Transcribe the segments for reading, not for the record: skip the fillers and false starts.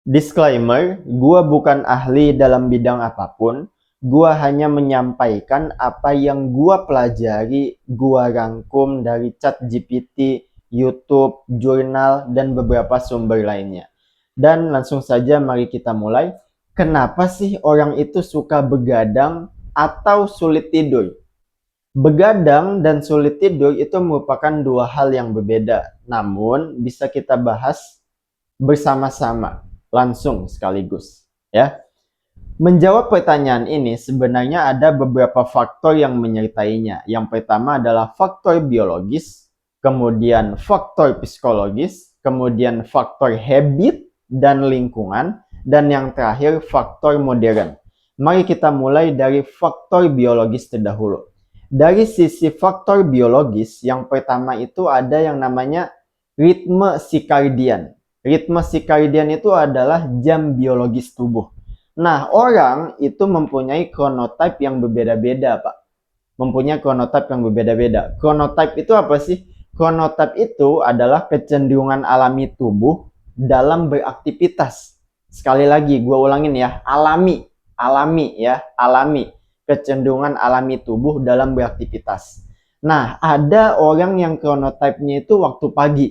Disclaimer, gua bukan ahli dalam bidang apapun. Gua hanya menyampaikan apa yang gua pelajari, gua rangkum dari ChatGPT, YouTube, jurnal, dan beberapa sumber lainnya. Dan langsung saja mari kita mulai. Kenapa sih orang itu suka begadang atau sulit tidur? Begadang dan sulit tidur itu merupakan dua hal yang berbeda, namun bisa kita bahas bersama-sama, langsung sekaligus, ya. Menjawab pertanyaan ini sebenarnya ada beberapa faktor yang menyertainya. Yang pertama adalah faktor biologis, kemudian faktor psikologis, kemudian faktor habit dan lingkungan, dan yang terakhir faktor modern. Mari kita mulai dari faktor biologis terdahulu. Dari sisi faktor biologis, yang pertama itu ada yang namanya ritme circadian. Ritme circadian itu adalah jam biologis tubuh. Nah, orang itu mempunyai chronotype yang berbeda-beda, Pak. Mempunyai chronotype yang berbeda-beda. Chronotype itu apa sih? Chronotype itu adalah kecenderungan alami tubuh dalam beraktivitas. Sekali lagi, gue ulangin ya, alami. Alami ya, alami. Kecenderungan alami tubuh dalam beraktivitas. Nah, ada orang yang chronotype-nya itu waktu pagi.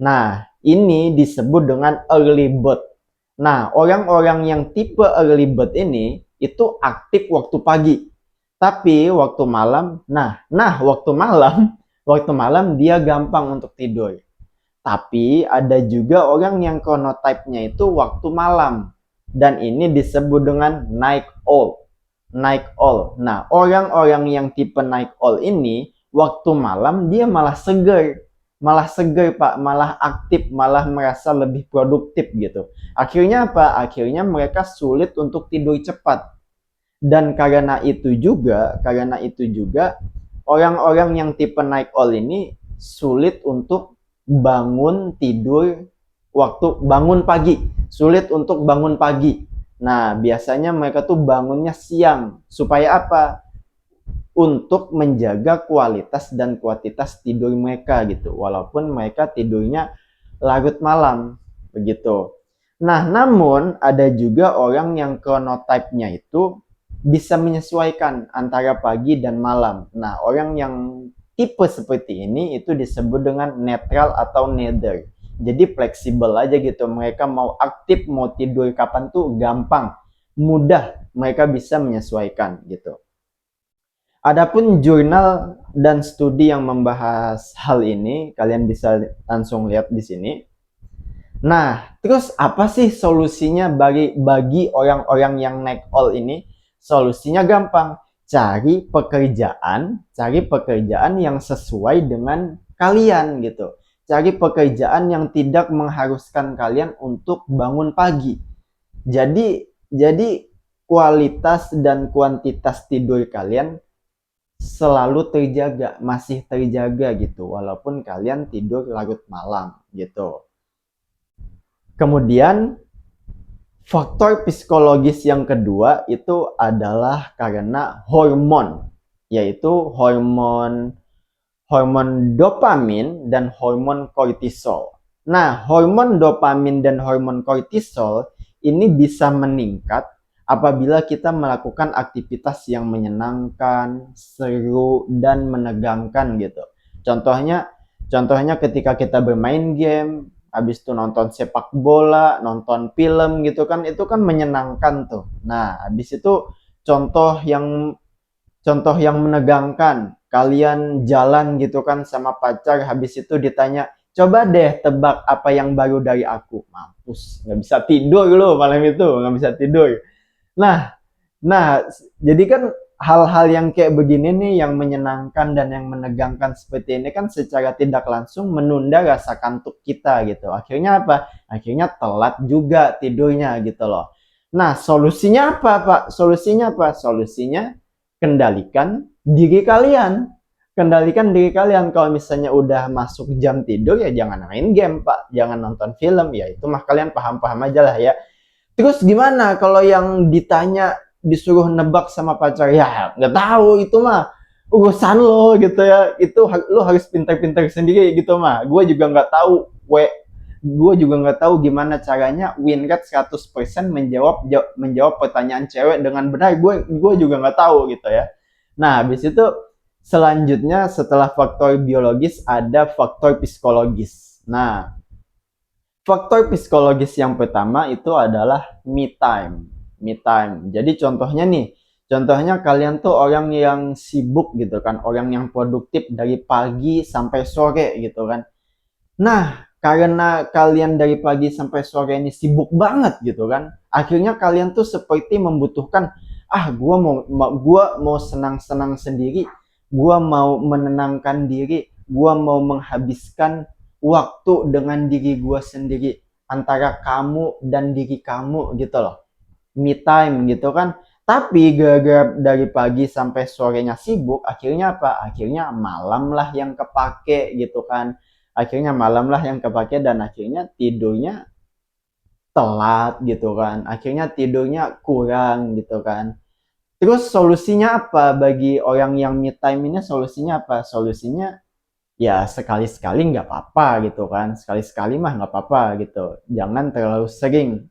Nah, ini disebut dengan early bird. Nah, orang-orang yang tipe early bird ini itu aktif waktu pagi. Tapi waktu malam, waktu malam dia gampang untuk tidur. Tapi ada juga orang yang chronotype-nya itu waktu malam. Dan ini disebut dengan night owl. Night owl. Nah, orang-orang yang tipe night owl ini waktu malam dia malah seger. Malah seger, Pak, malah aktif, malah merasa lebih produktif gitu. Akhirnya apa? Akhirnya mereka sulit untuk tidur cepat. Dan karena itu juga orang-orang yang tipe night owl ini sulit untuk bangun tidur waktu bangun pagi, sulit untuk bangun pagi. Nah, biasanya mereka tuh bangunnya siang. Supaya apa? Untuk menjaga kualitas dan kuantitas tidur mereka gitu. Walaupun mereka tidurnya larut malam begitu. Nah, namun ada juga orang yang chronotype-nya itu bisa menyesuaikan antara pagi dan malam. Nah, orang yang tipe seperti ini itu disebut dengan netral atau nether. Jadi fleksibel aja gitu. Mereka mau aktif, mau tidur kapan tuh gampang, mudah mereka bisa menyesuaikan gitu. Adapun jurnal dan studi yang membahas hal ini, kalian bisa langsung lihat di sini. Nah, terus apa sih solusinya bagi orang-orang yang night owl ini? Solusinya gampang, cari pekerjaan yang sesuai dengan kalian gitu. Cari pekerjaan yang tidak mengharuskan kalian untuk bangun pagi. Jadi kualitas dan kuantitas tidur kalian selalu terjaga, masih terjaga gitu, walaupun kalian tidur larut malam gitu. Kemudian faktor psikologis yang kedua itu adalah karena hormon, yaitu hormon dopamin dan hormon kortisol. Nah, hormon dopamin dan hormon kortisol ini bisa meningkat apabila kita melakukan aktivitas yang menyenangkan, seru, dan menegangkan gitu. Contohnya ketika kita bermain game, habis itu nonton sepak bola, nonton film gitu kan, itu kan menyenangkan tuh. Nah, habis itu contoh yang menegangkan, kalian jalan gitu kan sama pacar, habis itu ditanya, coba deh tebak apa yang baru dari aku. Mampus, nggak bisa tidur loh malam itu, nggak bisa tidur. Nah, jadi kan hal-hal yang kayak begini nih yang menyenangkan dan yang menegangkan seperti ini kan secara tidak langsung menunda rasa kantuk kita gitu. Akhirnya apa? Akhirnya telat juga tidurnya gitu loh. Nah, solusinya apa, Pak? Solusinya apa? Solusinya kendalikan diri kalian. Kendalikan diri kalian. Kalau misalnya udah masuk jam tidur ya jangan main game, Pak. Jangan nonton film ya. Itu mah kalian paham-paham aja lah ya. Terus gimana kalau yang ditanya disuruh nebak sama pacar? Ya nggak tahu, itu mah urusan lo gitu ya. Itu lo harus pintar-pintar sendiri gitu mah. Gue juga nggak tahu gue juga nggak tahu gimana caranya win rate 100% menjawab pertanyaan cewek dengan benar. Gue juga nggak tahu gitu ya. Nah, habis itu selanjutnya setelah faktor biologis ada faktor psikologis. Nah, faktor psikologis yang pertama itu adalah me time. Me time. Jadi contohnya kalian tuh orang yang sibuk gitu kan, orang yang produktif dari pagi sampai sore gitu kan. Nah, karena kalian dari pagi sampai sore ini sibuk banget gitu kan, akhirnya kalian tuh seperti membutuhkan, gua mau senang-senang sendiri, gua mau menenangkan diri, gua mau menghabiskan waktu dengan diri gua sendiri, antara kamu dan diri kamu gitu loh. Me time gitu kan. Tapi gara-gara dari pagi sampai sorenya sibuk, akhirnya apa? Akhirnya malam lah yang kepake gitu kan. Akhirnya malam lah yang kepake dan akhirnya tidurnya telat gitu kan. Akhirnya tidurnya kurang gitu kan. Terus solusinya apa bagi orang yang me time ini? Solusinya apa? Solusinya ya sekali-sekali nggak apa-apa gitu kan. Sekali-sekali mah nggak apa-apa gitu. Jangan terlalu sering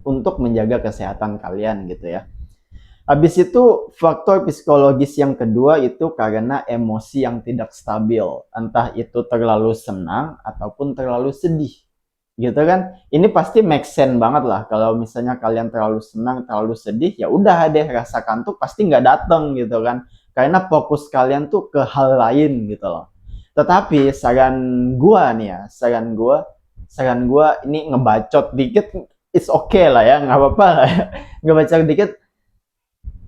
untuk menjaga kesehatan kalian gitu ya. Habis itu faktor psikologis yang kedua itu karena emosi yang tidak stabil. Entah itu terlalu senang ataupun terlalu sedih. Gitu kan? Ini pasti make sense banget lah. Kalau misalnya kalian terlalu senang, terlalu sedih, ya udah deh rasa kantuk pasti nggak dateng gitu kan. Karena fokus kalian tuh ke hal lain gitu loh. Tetapi saran gua nih ya, saran gua ini ngebacot dikit, it's okay lah ya, nggak apa-apa lah ya. Ngebacot dikit,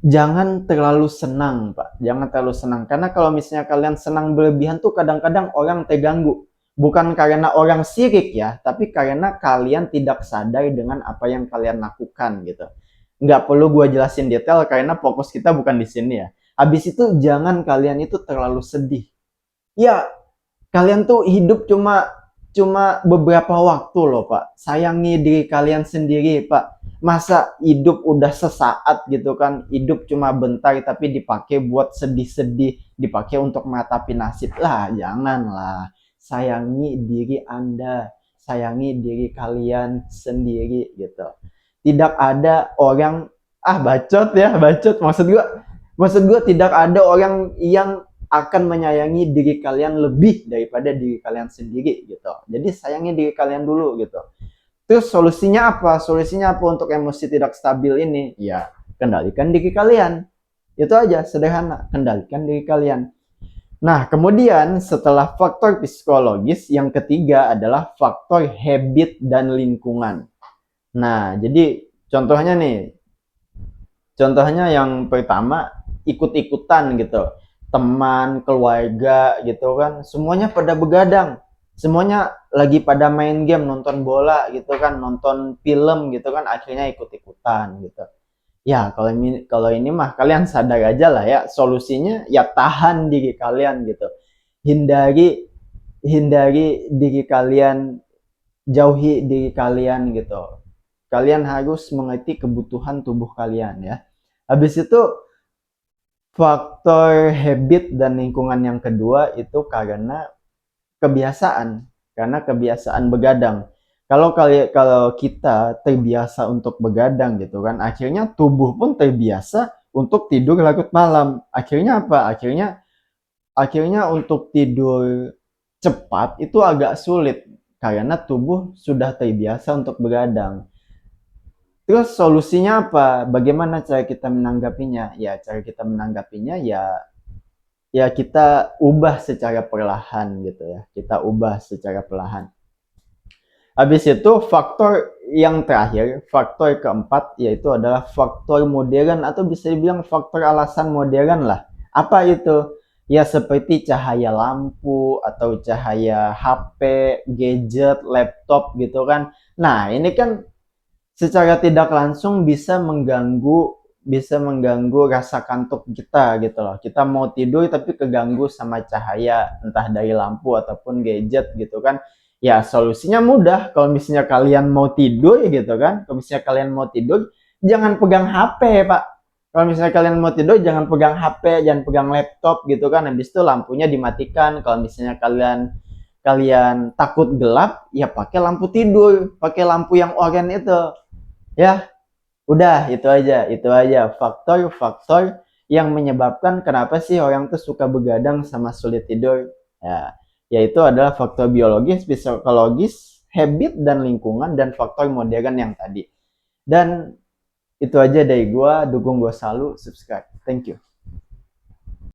jangan terlalu senang, Pak. Jangan terlalu senang. Karena kalau misalnya kalian senang berlebihan tuh kadang-kadang orang terganggu. Bukan karena orang sirik ya, tapi karena kalian tidak sadar dengan apa yang kalian lakukan gitu. Nggak perlu gue jelasin detail karena fokus kita bukan di sini ya. Habis itu jangan kalian itu terlalu sedih. Ya, kalian tuh hidup cuma cuma beberapa waktu loh, Pak. Sayangi diri kalian sendiri, Pak. Masa hidup udah sesaat gitu kan, hidup cuma bentar tapi dipakai buat sedih-sedih, dipakai untuk meratapi nasib lah, janganlah. Sayangi diri Anda, sayangi diri kalian sendiri gitu. Tidak ada orang, bacot ya, bacot, maksud gua tidak ada orang yang akan menyayangi diri kalian lebih daripada diri kalian sendiri gitu. Jadi sayangi diri kalian dulu gitu. Terus solusinya apa? Solusinya apa untuk emosi tidak stabil ini? Ya, kendalikan diri kalian. Itu aja, sederhana. Kendalikan diri kalian. Nah, kemudian setelah faktor psikologis, yang ketiga adalah faktor habit dan lingkungan. Nah, jadi contohnya yang pertama, ikut-ikutan gitu. Teman, keluarga gitu kan, semuanya pada begadang. Semuanya lagi pada main game, nonton bola gitu kan, nonton film gitu kan, akhirnya ikut-ikutan gitu. Ya, kalau ini mah kalian sadar aja lah ya, solusinya ya tahan diri kalian gitu. Hindari hindari diri kalian, jauhi diri kalian gitu. Kalian harus mengerti kebutuhan tubuh kalian ya. Habis itu faktor habit dan lingkungan yang kedua itu kebiasaan, karena kebiasaan begadang. Kalau kita terbiasa untuk begadang gitu kan, akhirnya tubuh pun terbiasa untuk tidur larut malam. Akhirnya apa? Akhirnya untuk tidur cepat itu agak sulit karena tubuh sudah terbiasa untuk begadang. Terus solusinya apa? Bagaimana cara kita menanggapinya? Ya, cara kita menanggapinya ya kita ubah secara perlahan gitu ya. Kita ubah secara perlahan. Habis itu faktor yang terakhir, faktor keempat yaitu adalah faktor modern atau bisa dibilang faktor alasan modern lah. Apa itu? Ya seperti cahaya lampu atau cahaya HP, gadget, laptop gitu kan. Nah, ini kan secara tidak langsung bisa mengganggu rasa kantuk kita gitu loh. Kita mau tidur tapi keganggu sama cahaya entah dari lampu ataupun gadget gitu kan. Ya solusinya mudah. Kalau misalnya kalian mau tidur gitu kan, kalau misalnya kalian mau tidur jangan pegang HP, Pak. Kalau misalnya kalian mau tidur jangan pegang HP, jangan pegang laptop gitu kan. Habis itu lampunya dimatikan. Kalau misalnya kalian kalian takut gelap, ya pakai lampu tidur, pakai lampu yang oranye itu. Ya, udah itu aja faktor-faktor yang menyebabkan kenapa sih orang tuh suka begadang sama sulit tidur. Ya, yaitu adalah faktor biologis, psikologis, habit dan lingkungan dan faktor modern yang tadi. Dan itu aja dari gua, dukung gua selalu, subscribe. Thank you.